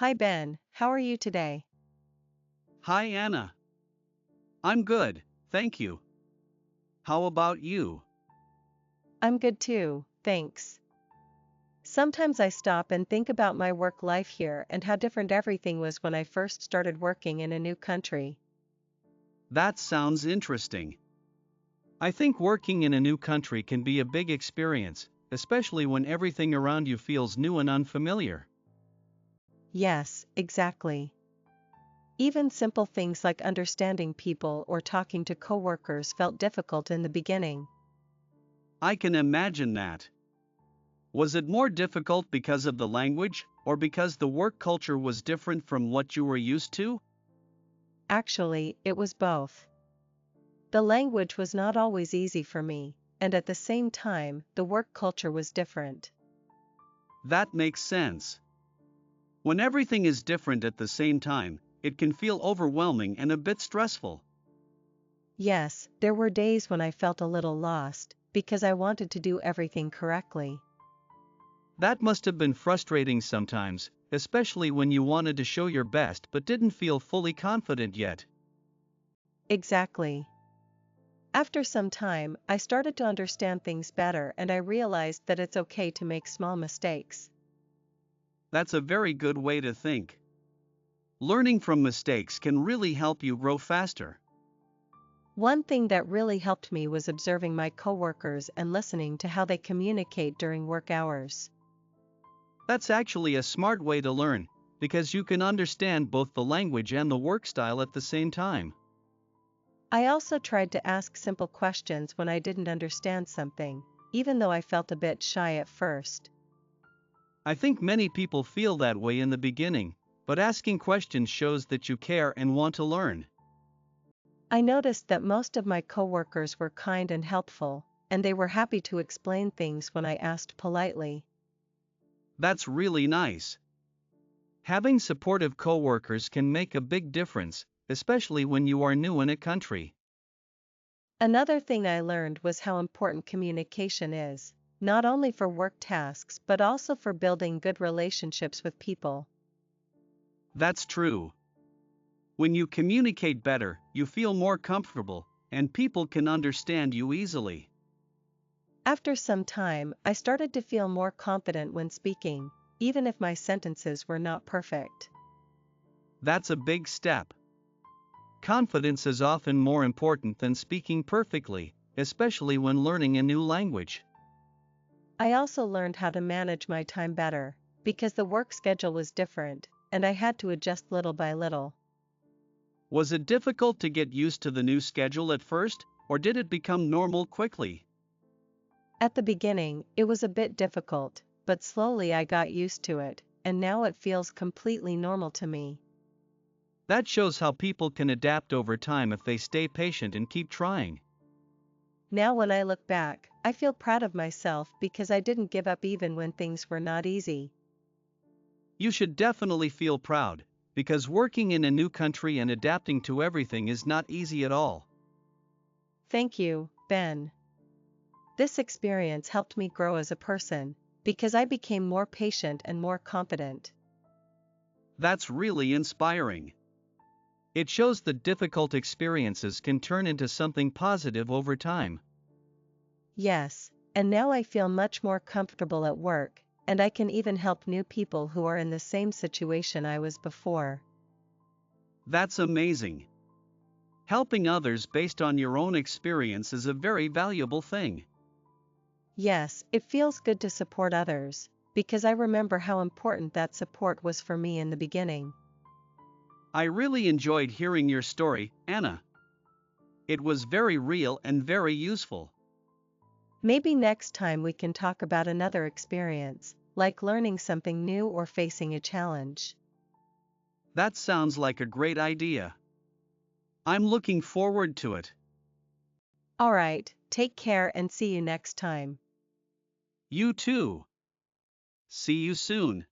Hi Ben, how are you today? Hi Anna. I'm good, thank you. How about you? I'm good too, thanks. Sometimes I stop and think about my work life here and how different everything was when I first started working in a new country. That sounds interesting. I think working in a new country can be a big experience, especially when everything around you feels new and unfamiliar. Yes, exactly. Even simple things like understanding people or talking to coworkers felt difficult in the beginning. I can imagine that. Was it more difficult because of the language, or because the work culture was different from what you were used to? Actually, it was both. The language was not always easy for me, and at the same time, the work culture was different. That makes sense. When everything is different at the same time, it can feel overwhelming and a bit stressful. Yes, there were days when I felt a little lost, because I wanted to do everything correctly. That must have been frustrating sometimes, especially when you wanted to show your best but didn't feel fully confident yet. Exactly. After some time, I started to understand things better and I realized that it's okay to make small mistakes. That's a very good way to think. Learning from mistakes can really help you grow faster. One thing that really helped me was observing my coworkers and listening to how they communicate during work hours. That's actually a smart way to learn, because you can understand both the language and the work style at the same time. I also tried to ask simple questions when I didn't understand something, even though I felt a bit shy at first. I think many people feel that way in the beginning, but asking questions shows that you care and want to learn. I noticed that most of my coworkers were kind and helpful, and they were happy to explain things when I asked politely. That's really nice. Having supportive coworkers can make a big difference, especially when you are new in a country. Another thing I learned was how important communication is, not only for work tasks but also for building good relationships with people. That's true. When you communicate better, you feel more comfortable, and people can understand you easily. After some time, I started to feel more confident when speaking, even if my sentences were not perfect. That's a big step. Confidence is often more important than speaking perfectly, especially when learning a new language. I also learned how to manage my time better, because the work schedule was different, and I had to adjust little by little. Was it difficult to get used to the new schedule at first, or did it become normal quickly? At the beginning, it was a bit difficult, but slowly I got used to it, and now it feels completely normal to me. That shows how people can adapt over time if they stay patient and keep trying. Now when I look back, I feel proud of myself because I didn't give up even when things were not easy. You should definitely feel proud, because working in a new country and adapting to everything is not easy at all. Thank you, Ben. This experience helped me grow as a person, because I became more patient and more confident. That's really inspiring. It shows that difficult experiences can turn into something positive over time. Yes, and now I feel much more comfortable at work, and I can even help new people who are in the same situation I was before. That's amazing. Helping others based on your own experience is a very valuable thing. Yes, it feels good to support others, because I remember how important that support was for me in the beginning. I really enjoyed hearing your story, Anna. It was very real and very useful. Maybe next time we can talk about another experience, like learning something new or facing a challenge. That sounds like a great idea. I'm looking forward to it. Alright, take care and see you next time. You too. See you soon.